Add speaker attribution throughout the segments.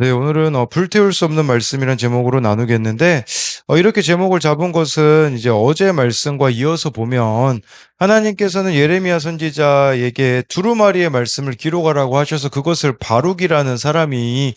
Speaker 1: 네, 오늘은 불태울 수 없는 말씀이란 제목으로 나누겠는데, 이렇게 제목을 잡은 것은 이제 어제 말씀과 이어서 보면, 하나님께서는 예레미야 선지자에게 두루마리의 말씀을 기록하라고 하셔서 그것을 바룩이라는 사람이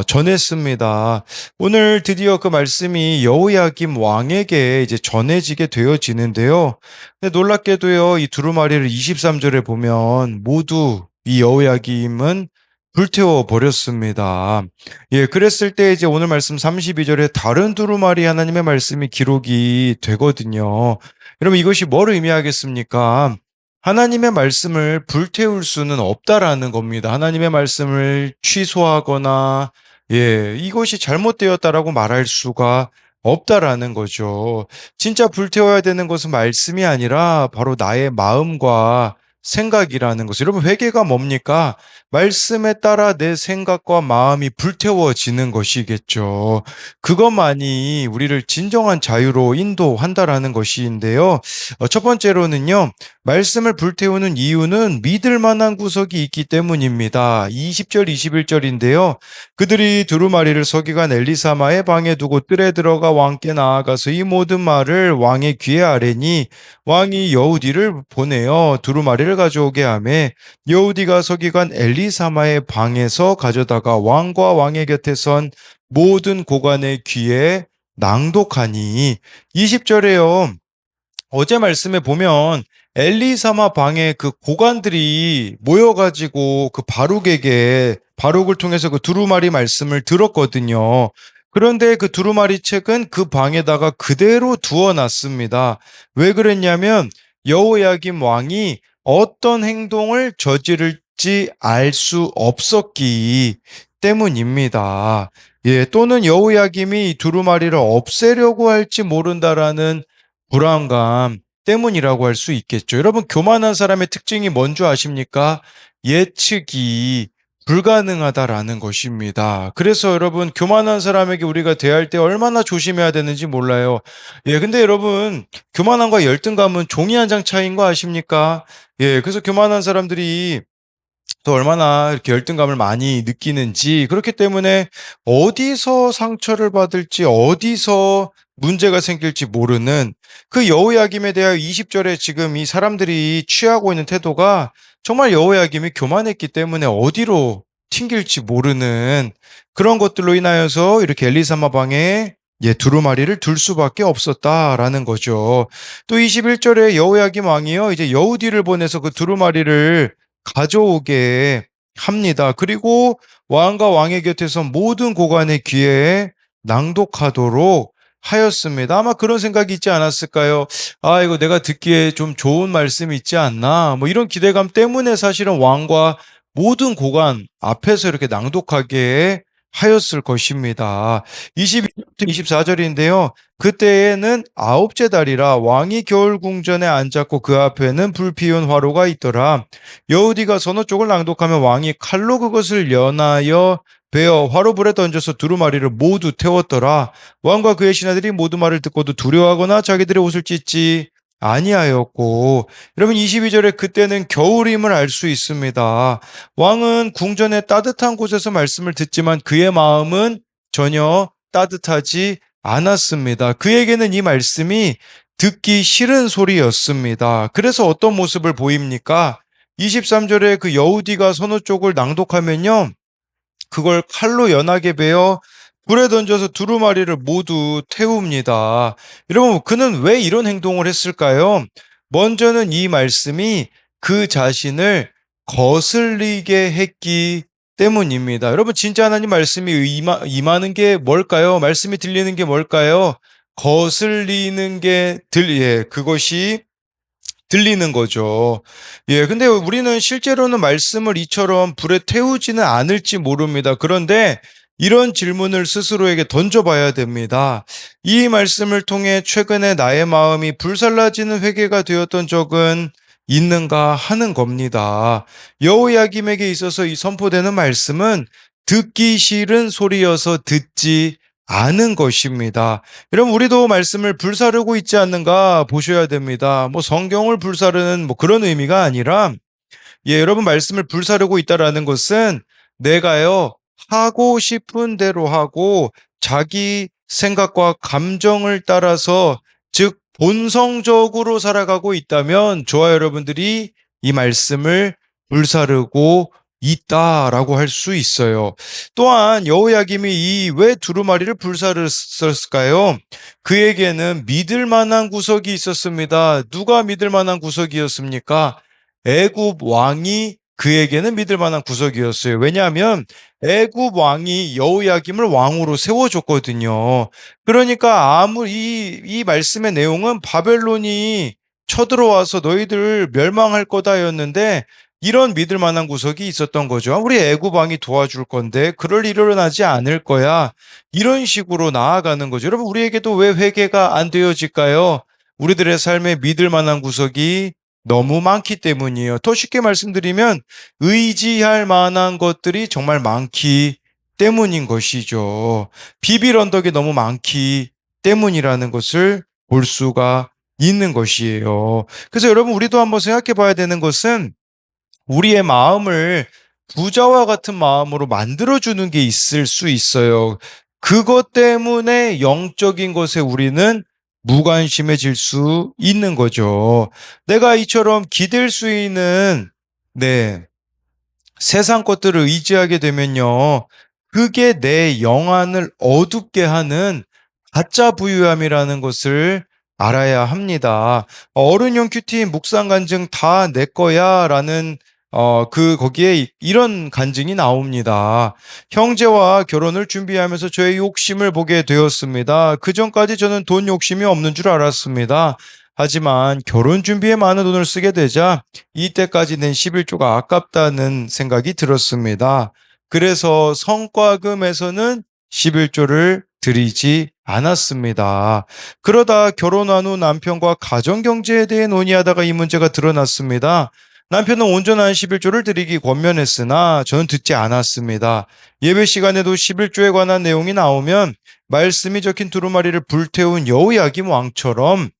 Speaker 1: 전했습니다. 오늘 드디어 그 말씀이 여호야김 왕에게 이제 전해지게 되어지는데요. 근데 놀랍게도요, 이 두루마리를 23절에 보면 모두 이 여호야김은 불태워 버렸습니다. 예, 그랬을 때 이제 오늘 말씀 32절에 다른 두루마리 하나님의 말씀이 기록이 되거든요. 여러분 이것이 뭘 의미하겠습니까? 하나님의 말씀을 불태울 수는 없다라는 겁니다. 하나님의 말씀을 취소하거나 예, 이것이 잘못되었다라고 말할 수가 없다라는 거죠. 진짜 불태워야 되는 것은 말씀이 아니라 바로 나의 마음과 생각이라는 것. 여러분 회개가 뭡니까? 말씀에 따라 내 생각과 마음이 불태워지는 것이겠죠. 그것만이 우리를 진정한 자유로 인도한다라는 것인데요. 첫 번째로는요, 말씀을 불태우는 이유는 믿을 만한 구석이 있기 때문입니다. 20절, 21절인데요. 그들이 두루마리를 서기관 엘리사마의 방에 두고 뜰에 들어가 왕께 나아가서 이 모든 말을 왕의 귀에 아뢰니 왕이 여우디를 보내어 두루마리를 가져오게 하매 여우디가 서기관 엘리사마의 방에서 가져다가 왕과 왕의 곁에 선 모든 고관의 귀에 낭독하니 20절에요. 어제 말씀에 보면 엘리사마 방에 그 고관들이 모여가지고 그 바룩을 통해서 그 두루마리 말씀을 들었거든요. 그런데 그 두루마리 책은 그 방에다가 그대로 두어놨습니다. 왜 그랬냐면 여호야김 왕이 어떤 행동을 저지를지 알 수 없었기 때문입니다. 예, 또는 여호야김이 이 두루마리를 없애려고 할지 모른다라는 불안감 때문이라고 할 수 있겠죠. 여러분, 교만한 사람의 특징이 뭔 줄 아십니까? 예측이 불가능하다라는 것입니다. 그래서 여러분, 교만한 사람에게 우리가 대할 때 얼마나 조심해야 되는지 몰라요. 예, 근데 여러분, 교만함과 열등감은 종이 한 장 차이인 거 아십니까? 예, 그래서 교만한 사람들이 또 얼마나 이렇게 열등감을 많이 느끼는지, 그렇기 때문에 어디서 상처를 받을지, 어디서 문제가 생길지 모르는 그 여호야김에 대하여 20절에 지금 이 사람들이 취하고 있는 태도가 정말 여호야김이 교만했기 때문에 어디로 튕길지 모르는 그런 것들로 인하여서 이렇게 엘리사마 방에 두루마리를 둘 수밖에 없었다라는 거죠. 또 21절에 여호야김 왕이요, 이제 여우디를 보내서 그 두루마리를 가져오게 합니다. 그리고 왕과 왕의 곁에서 모든 고관의 귀에 낭독하도록 하였습니다. 아마 그런 생각이 있지 않았을까요? 아, 이거 내가 듣기에 좀 좋은 말씀이 있지 않나? 뭐 이런 기대감 때문에 사실은 왕과 모든 고관 앞에서 이렇게 낭독하게 하였을 것입니다. 22절부터 24절인데요. 그때에는 아홉째 달이라 왕이 겨울 궁전에 앉았고 그 앞에는 불피운 화로가 있더라. 여우디가 서너 쪽을 낭독하면 왕이 칼로 그것을 연하여 베어 화로불에 던져서 두루마리를 모두 태웠더라. 왕과 그의 신하들이 모두 말을 듣고도 두려워하거나 자기들의 옷을 찢지 아니하였고, 여러분 22절에 그때는 겨울임을 알 수 있습니다. 왕은 궁전의 따뜻한 곳에서 말씀을 듣지만 그의 마음은 전혀 따뜻하지 않았습니다. 그에게는 이 말씀이 듣기 싫은 소리였습니다. 그래서 어떤 모습을 보입니까? 23절에 그 여우디가 서너 쪽을 낭독하면요, 그걸 칼로 연하게 베어 불에 던져서 두루마리를 모두 태웁니다. 여러분, 그는 왜 이런 행동을 했을까요? 먼저는 이 말씀이 그 자신을 거슬리게 했기 때문입니다. 여러분, 진짜 하나님 말씀이 임하는 게 뭘까요? 말씀이 들리는 게 뭘까요? 거슬리는 게 그것이 들리는 거죠. 예, 근데 우리는 실제로는 말씀을 이처럼 불에 태우지는 않을지 모릅니다. 그런데 이런 질문을 스스로에게 던져봐야 됩니다. 이 말씀을 통해 최근에 나의 마음이 불살라지는 회개가 되었던 적은 있는가 하는 겁니다. 여호야김에게 있어서 이 선포되는 말씀은 듣기 싫은 소리여서 듣지 않은 것입니다. 여러분, 우리도 말씀을 불사르고 있지 않는가 보셔야 됩니다. 뭐 성경을 불사르는 뭐 그런 의미가 아니라, 예, 여러분 말씀을 불사르고 있다라는 것은 내가요, 하고 싶은 대로 하고 자기 생각과 감정을 따라서 즉 본성적으로 살아가고 있다면 저와 여러분들이 이 말씀을 불사르고 있다라고 할 수 있어요. 또한 여호야김이 이 왜 두루마리를 불사르었을까요? 그에게는 믿을 만한 구석이 있었습니다. 누가 믿을 만한 구석이었습니까? 애굽 왕이 그에게는 믿을 만한 구석이었어요. 왜냐하면 애굽 왕이 여호야김을 왕으로 세워줬거든요. 그러니까 이 말씀의 내용은 바벨론이 쳐들어와서 너희들 멸망할 거다였는데 이런 믿을 만한 구석이 있었던 거죠. 우리 애굽 왕이 도와줄 건데 그럴 일은 일어나지 않을 거야. 이런 식으로 나아가는 거죠. 여러분 우리에게도 왜 회개가 안 되어질까요? 우리들의 삶에 믿을 만한 구석이 너무 많기 때문이에요. 더 쉽게 말씀드리면 의지할 만한 것들이 정말 많기 때문인 것이죠. 비빌 언덕이 너무 많기 때문이라는 것을 볼 수가 있는 것이에요. 그래서 여러분 우리도 한번 생각해 봐야 되는 것은 우리의 마음을 부자와 같은 마음으로 만들어주는 게 있을 수 있어요. 그것 때문에 영적인 것에 우리는 무관심해질 수 있는 거죠. 내가 이처럼 기댈 수 있는, 네, 세상 것들을 의지하게 되면요. 그게 내 영안을 어둡게 하는 가짜 부유함이라는 것을 알아야 합니다. 어른용 큐티, 묵상 간증 다 내 거야 라는 거기에 이런 간증이 나옵니다. 형제와 결혼을 준비하면서 저의 욕심을 보게 되었습니다. 그 전까지 저는 돈 욕심이 없는 줄 알았습니다. 하지만 결혼 준비에 많은 돈을 쓰게 되자 이때까지 낸 11조가 아깝다는 생각이 들었습니다. 그래서 성과금에서는 11조를 드리지 않았습니다. 그러다 결혼한 후 남편과 가정경제에 대해 논의하다가 이 문제가 드러났습니다. 남편은 온전한 11조를 드리기 권면했으나 저는 듣지 않았습니다. 예배 시간에도 11조에 관한 내용이 나오면 말씀이 적힌 두루마리를 불태운 여호야김 왕처럼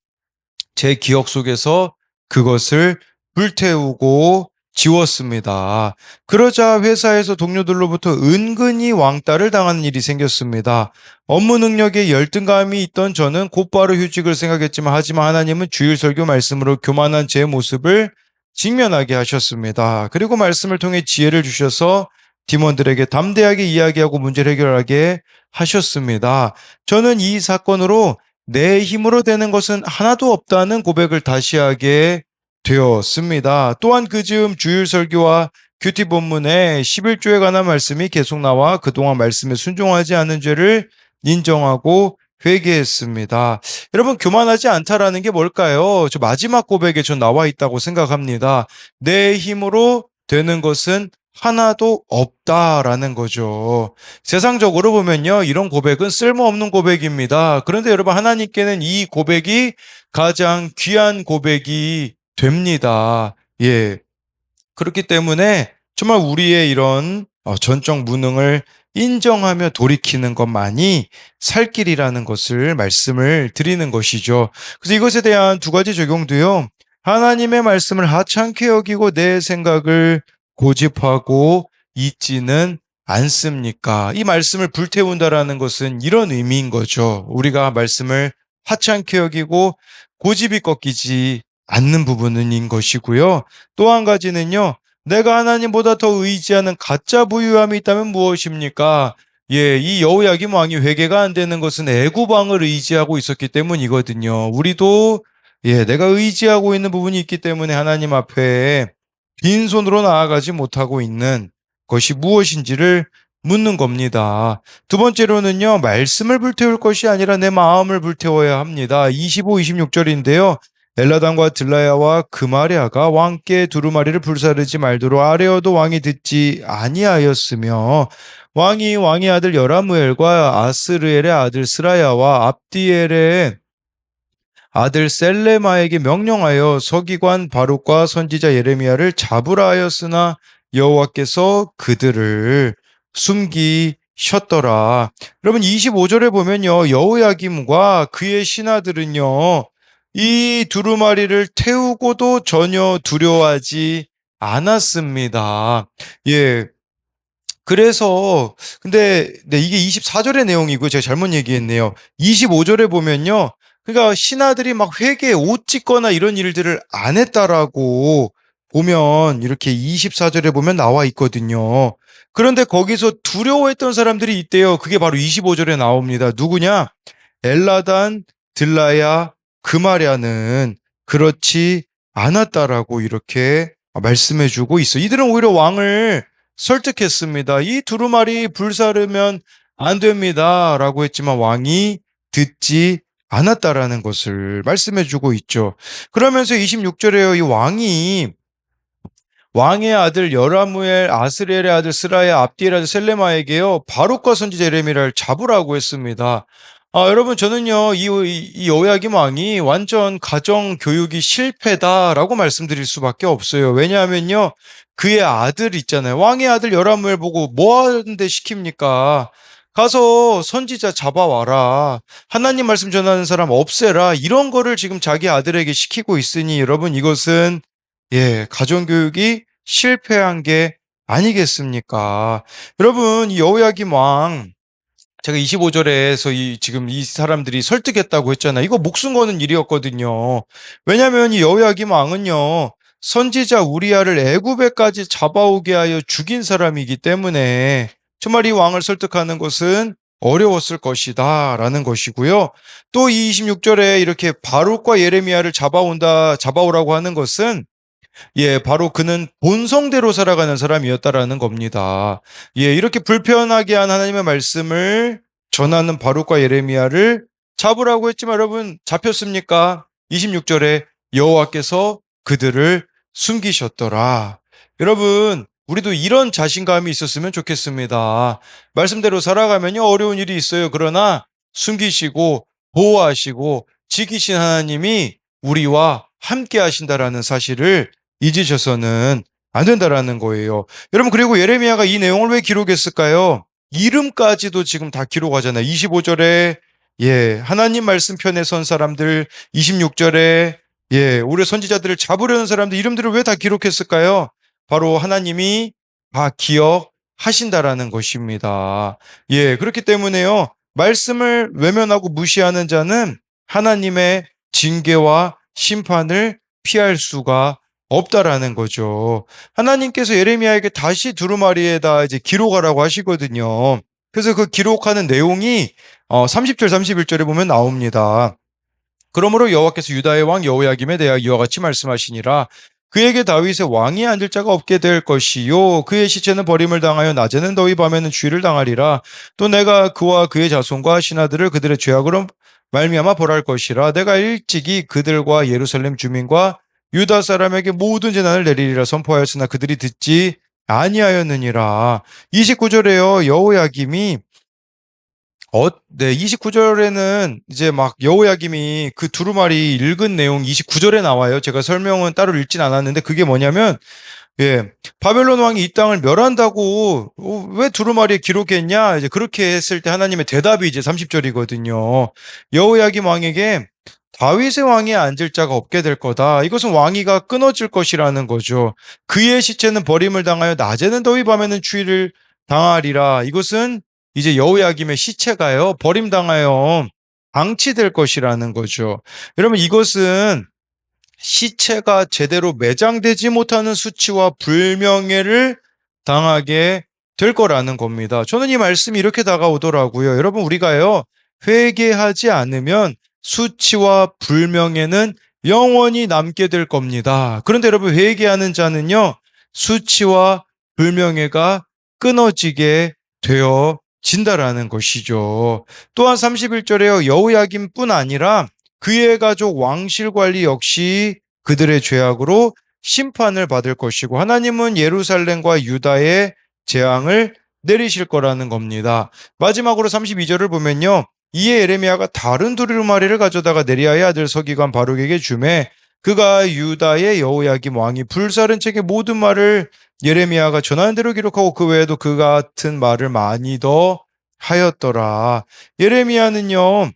Speaker 1: 제 기억 속에서 그것을 불태우고 지웠습니다. 그러자 회사에서 동료들로부터 은근히 왕따를 당하는 일이 생겼습니다. 업무 능력에 열등감이 있던 저는 곧바로 휴직을 생각했지만 하지만 하나님은 주일 설교 말씀으로 교만한 제 모습을 직면하게 하셨습니다. 그리고 말씀을 통해 지혜를 주셔서 팀원들에게 담대하게 이야기하고 문제를 해결하게 하셨습니다. 저는 이 사건으로 내 힘으로 되는 것은 하나도 없다는 고백을 다시 하게 되었습니다. 또한 그 즈음 주일 설교와 큐티 본문에 11조에 관한 말씀이 계속 나와 그동안 말씀에 순종하지 않은 죄를 인정하고 회개했습니다. 여러분 교만하지 않다라는 게 뭘까요? 저 마지막 고백에 전 나와 있다고 생각합니다. 내 힘으로 되는 것은 하나도 없다라는 거죠. 세상적으로 보면요, 이런 고백은 쓸모없는 고백입니다. 그런데 여러분, 하나님께는 이 고백이 가장 귀한 고백이 됩니다. 예. 그렇기 때문에 정말 우리의 이런 전적 무능을 인정하며 돌이키는 것만이 살 길이라는 것을 말씀을 드리는 것이죠. 그래서 이것에 대한 두 가지 적용도요. 하나님의 말씀을 하찮게 여기고 내 생각을 고집하고 있지는 않습니까? 이 말씀을 불태운다라는 것은 이런 의미인 거죠. 우리가 말씀을 하찮게 여기고 고집이 꺾이지 않는 부분인 것이고요. 또 한 가지는요. 내가 하나님보다 더 의지하는 가짜 부유함이 있다면 무엇입니까? 예, 이 여호야김 왕이 회개가 안 되는 것은 애굽 왕을 의지하고 있었기 때문이거든요. 우리도 내가 의지하고 있는 부분이 있기 때문에 하나님 앞에 빈손으로 나아가지 못하고 있는 것이 무엇인지를 묻는 겁니다. 두 번째로는요, 말씀을 불태울 것이 아니라 내 마음을 불태워야 합니다. 25, 26절인데요. 엘라단과 들라야와 그마랴가 왕께 두루마리를 불사르지 말도록 아뢰어도 왕이 듣지 아니하였으며 왕의 아들 여라무엘과 아스르엘의 아들 스라야와 압디엘의 아들 셀레마에게 명령하여 서기관 바룩과 선지자 예레미야를 잡으라 하였으나 여호와께서 그들을 숨기셨더라. 여러분 25절에 보면요. 여호야김과 그의 신하들은요. 이 두루마리를 태우고도 전혀 두려워하지 않았습니다. 예. 그래서 근데 네, 이게 24절의 내용이고 제가 잘못 얘기했네요. 25절에 보면요. 그러니까 신하들이 막 회개에 옷 찢거나 이런 일들을 안 했다라고 보면 이렇게 24절에 보면 나와 있거든요. 그런데 거기서 두려워했던 사람들이 있대요. 그게 바로 25절에 나옵니다. 누구냐? 엘라단, 들라야, 그마랴는 그렇지 않았다라고 이렇게 말씀해주고 있어. 이들은 오히려 왕을 설득했습니다. 이 두루마리 불사르면 안 됩니다라고 했지만 왕이 듣지 않았다라는 것을 말씀해주고 있죠. 그러면서 26절에요. 이 왕의 아들 여라무엘, 아스리엘의 아들 스라야, 압디엘의 아들 셀레마에게요, 바룩과 선지자 예레미야를 잡으라고 했습니다. 여러분, 저는요, 이 여호야김 왕이 완전 가정 교육이 실패다라고 말씀드릴 수밖에 없어요. 왜냐하면요, 그의 아들 있잖아요. 왕의 아들 여라무엘 보고 뭐 하는데 시킵니까? 가서 선지자 잡아와라. 하나님 말씀 전하는 사람 없애라. 이런 거를 지금 자기 아들에게 시키고 있으니 여러분, 이것은 가정교육이 실패한 게 아니겠습니까? 여러분, 이 여호야김 왕, 제가 25절에서 지금 이 사람들이 설득했다고 했잖아요. 이거 목숨 거는 일이었거든요. 왜냐하면 이 여호야김 왕은요, 선지자 우리야를 애굽에까지 잡아오게 하여 죽인 사람이기 때문에 정말 이 왕을 설득하는 것은 어려웠을 것이다라는 것이고요. 또 이 26절에 이렇게 바룩과 예레미야를 잡아오라고 하는 것은 바로 그는 본성대로 살아가는 사람이었다라는 겁니다. 이렇게 불편하게 한 하나님의 말씀을 전하는 바룩과 예레미야를 잡으라고 했지만 여러분 잡혔습니까? 26절에 여호와께서 그들을 숨기셨더라. 여러분, 우리도 이런 자신감이 있었으면 좋겠습니다. 말씀대로 살아가면요, 어려운 일이 있어요. 그러나 숨기시고 보호하시고 지키신 하나님이 우리와 함께 하신다라는 사실을 잊으셔서는 안 된다라는 거예요. 여러분, 그리고 예레미야가 이 내용을 왜 기록했을까요? 이름까지도 지금 다 기록하잖아요. 25절에 하나님 말씀 편에 선 사람들, 26절에 우리 선지자들을 잡으려는 사람들 이름들을 왜 다 기록했을까요? 바로 하나님이 다 기억하신다라는 것입니다. 그렇기 때문에요. 말씀을 외면하고 무시하는 자는 하나님의 징계와 심판을 피할 수가 없다라는 거죠. 하나님께서 예레미야에게 다시 두루마리에다 이제 기록하라고 하시거든요. 그래서 그 기록하는 내용이 30절, 31절에 보면 나옵니다. 그러므로 여호와께서 유다의 왕 여호야김에 대하여 이와 같이 말씀하시니라. 그에게 다윗의 왕이 앉을 자가 없게 될 것이요 그의 시체는 버림을 당하여 낮에는 더위 밤에는 추위를 당하리라. 또 내가 그와 그의 자손과 신하들을 그들의 죄악으로 말미암아 벌할 것이라. 내가 일찍이 그들과 예루살렘 주민과 유다 사람에게 모든 재난을 내리리라 선포하였으나 그들이 듣지 아니하였느니라. 29절에요. 여호야김이 29절에는 이제 막 여호야김이 그 두루마리 읽은 내용 29절에 나와요. 제가 설명은 따로 읽진 않았는데 그게 뭐냐면 바벨론 왕이 이 땅을 멸한다고 왜 두루마리에 기록했냐? 이제 그렇게 했을 때 하나님의 대답이 이제 30절이거든요. 여호야김 왕에게 다윗의 왕이 앉을 자가 없게 될 거다. 이것은 왕위가 끊어질 것이라는 거죠. 그의 시체는 버림을 당하여 낮에는 더위 밤에는 추위를 당하리라. 이것은 이제 여호야김의 시체가요, 버림당하여 방치될 것이라는 거죠. 여러분, 이것은 시체가 제대로 매장되지 못하는 수치와 불명예를 당하게 될 거라는 겁니다. 저는 이 말씀이 이렇게 다가오더라고요. 여러분, 우리가요, 회개하지 않으면 수치와 불명예는 영원히 남게 될 겁니다. 그런데 여러분, 회개하는 자는요, 수치와 불명예가 끊어지게 되어 진다라는 것이죠. 또한 31절에요. 여호야김뿐 아니라 그의 가족 왕실 관리 역시 그들의 죄악으로 심판을 받을 것이고 하나님은 예루살렘과 유다의 재앙을 내리실 거라는 겁니다. 마지막으로 32절을 보면요. 이에 예레미야가 다른 두루마리를 가져다가 네리야의 아들 서기관 바룩에게 주매 그가 유다의 여호야김 왕이 불사른 책의 모든 말을 예레미야가 전하는 대로 기록하고 그 외에도 그 같은 말을 많이 더 하였더라. 예레미야는요,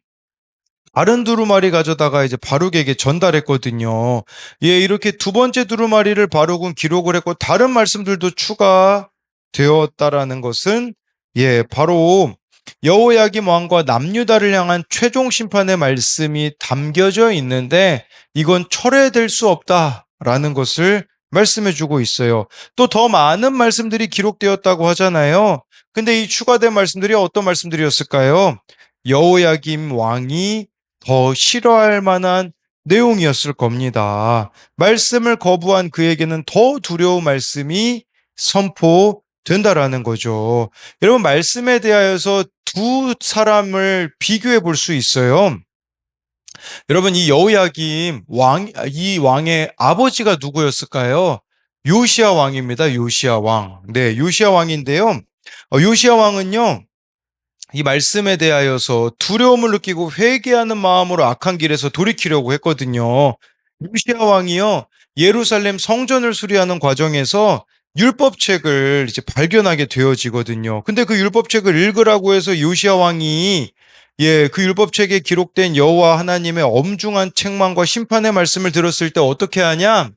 Speaker 1: 다른 두루마리 가져다가 이제 바룩에게 전달했거든요. 이렇게 두 번째 두루마리를 바룩은 기록을 했고 다른 말씀들도 추가했습니다. 되었다라는 것은 바로 여호야김 왕과 남유다를 향한 최종 심판의 말씀이 담겨져 있는데 이건 철회될 수 없다라는 것을 말씀해 주고 있어요. 또 더 많은 말씀들이 기록되었다고 하잖아요. 근데 이 추가된 말씀들이 어떤 말씀들이었을까요? 여호야김 왕이 더 싫어할 만한 내용이었을 겁니다. 말씀을 거부한 그에게는 더 두려운 말씀이 선포된다라는 거죠. 여러분, 말씀에 대하여서 두 사람을 비교해 볼 수 있어요. 여러분, 이 여호야김 왕, 이 왕의 아버지가 누구였을까요? 요시야 왕입니다. 요시야 왕. 네, 요시야 왕인데요. 요시야 왕은요, 이 말씀에 대하여서 두려움을 느끼고 회개하는 마음으로 악한 길에서 돌이키려고 했거든요. 요시야 왕이요, 예루살렘 성전을 수리하는 과정에서 율법책을 이제 발견하게 되어지거든요. 근데 그 율법책을 읽으라고 해서 요시야 왕이 그 율법책에 기록된 여호와 하나님의 엄중한 책망과 심판의 말씀을 들었을 때 어떻게 하냐?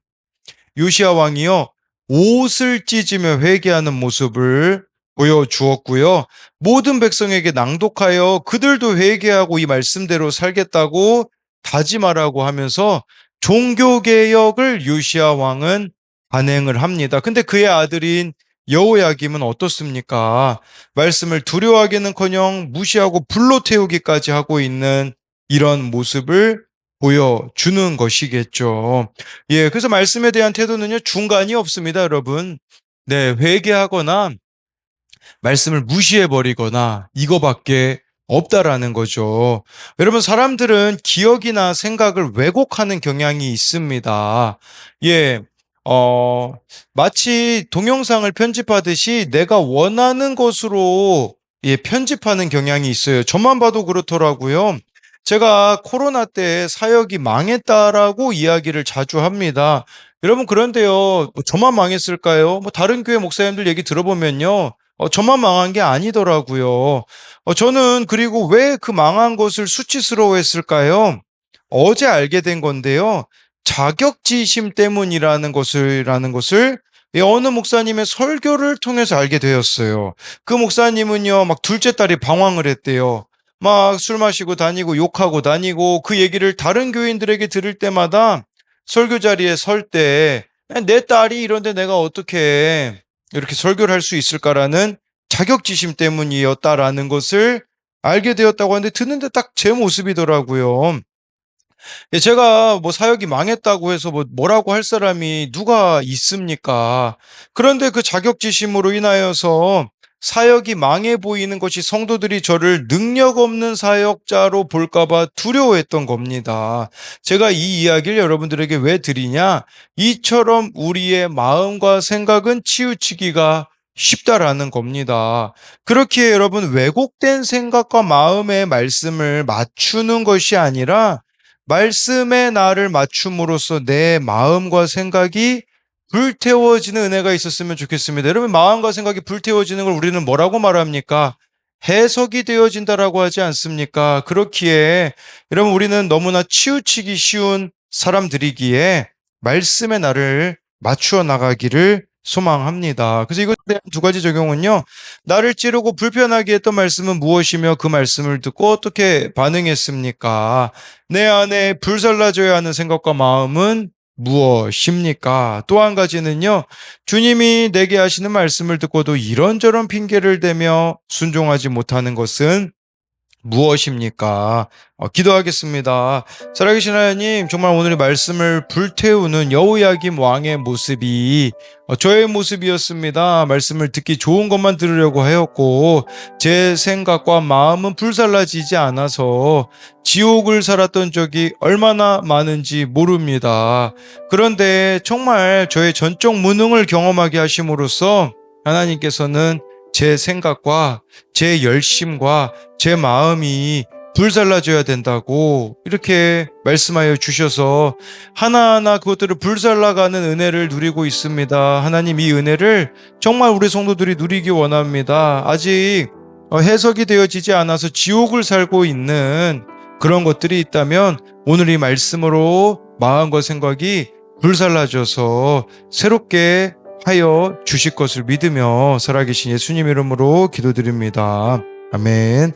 Speaker 1: 요시야 왕이요, 옷을 찢으며 회개하는 모습을 보여주었고요. 모든 백성에게 낭독하여 그들도 회개하고 이 말씀대로 살겠다고 다짐하라고 하면서 종교개혁을 요시야 왕은 단행을 합니다. 근데 그의 아들인 여호야김은 어떻습니까? 말씀을 두려워하기는커녕 무시하고 불로 태우기까지 하고 있는 이런 모습을 보여주는 것이겠죠. 그래서 말씀에 대한 태도는요, 중간이 없습니다, 여러분. 네, 회개하거나 말씀을 무시해버리거나 이거밖에 없다라는 거죠. 여러분, 사람들은 기억이나 생각을 왜곡하는 경향이 있습니다. 예, 마치 동영상을 편집하듯이 내가 원하는 것으로 편집하는 경향이 있어요. 저만 봐도 그렇더라고요. 제가 코로나 때 사역이 망했다라고 이야기를 자주 합니다. 여러분, 그런데요, 저만 망했을까요? 다른 교회 목사님들 얘기 들어보면요, 저만 망한 게 아니더라고요. 저는 그리고 왜 그 망한 것을 수치스러워 했을까요? 어제 알게 된 건데요. 자격지심 때문이라는 것을 어느 목사님의 설교를 통해서 알게 되었어요. 그 목사님은요, 막 둘째 딸이 방황을 했대요. 막 술 마시고 다니고 욕하고 다니고 그 얘기를 다른 교인들에게 들을 때마다 설교 자리에 설 때 내 딸이 이런데 내가 어떻게 이렇게 설교를 할 수 있을까라는 자격지심 때문이었다라는 것을 알게 되었다고 하는데 듣는데 딱 제 모습이더라고요. 제가 사역이 망했다고 해서 뭐라고 할 사람이 누가 있습니까? 그런데 그 자격지심으로 인하여서 사역이 망해 보이는 것이 성도들이 저를 능력 없는 사역자로 볼까봐 두려워했던 겁니다. 제가 이 이야기를 여러분들에게 왜 드리냐? 이처럼 우리의 마음과 생각은 치우치기가 쉽다라는 겁니다. 그렇게 여러분, 왜곡된 생각과 마음의 말씀을 맞추는 것이 아니라 말씀에 나를 맞춤으로써 내 마음과 생각이 불태워지는 은혜가 있었으면 좋겠습니다. 여러분, 마음과 생각이 불태워지는 걸 우리는 뭐라고 말합니까? 해석이 되어진다라고 하지 않습니까? 그렇기에 여러분, 우리는 너무나 치우치기 쉬운 사람들이기에 말씀에 나를 맞추어 나가기를 소망합니다. 그래서 이것에 대한 두 가지 적용은요, 나를 찌르고 불편하게 했던 말씀은 무엇이며 그 말씀을 듣고 어떻게 반응했습니까? 내 안에 불살라져야 하는 생각과 마음은 무엇입니까? 또 한 가지는요, 주님이 내게 하시는 말씀을 듣고도 이런저런 핑계를 대며 순종하지 못하는 것은 무엇입니까? 기도하겠습니다. 살아계신 하나님, 정말 오늘의 말씀을 불태우는 여호야김 왕의 모습이 저의 모습이었습니다. 말씀을 듣기 좋은 것만 들으려고 하였고 제 생각과 마음은 불살라지지 않아서 지옥을 살았던 적이 얼마나 많은지 모릅니다. 그런데 정말 저의 전적 무능을 경험하게 하심으로써 하나님께서는 제 생각과 제 열심과 제 마음이 불살라져야 된다고 이렇게 말씀하여 주셔서 하나하나 그것들을 불살라가는 은혜를 누리고 있습니다. 하나님, 이 은혜를 정말 우리 성도들이 누리기 원합니다. 아직 해석이 되어지지 않아서 지옥을 살고 있는 그런 것들이 있다면 오늘 이 말씀으로 마음과 생각이 불살라져서 새롭게 하여 주실 것을 믿으며 살아계신 예수님 이름으로 기도드립니다. 아멘.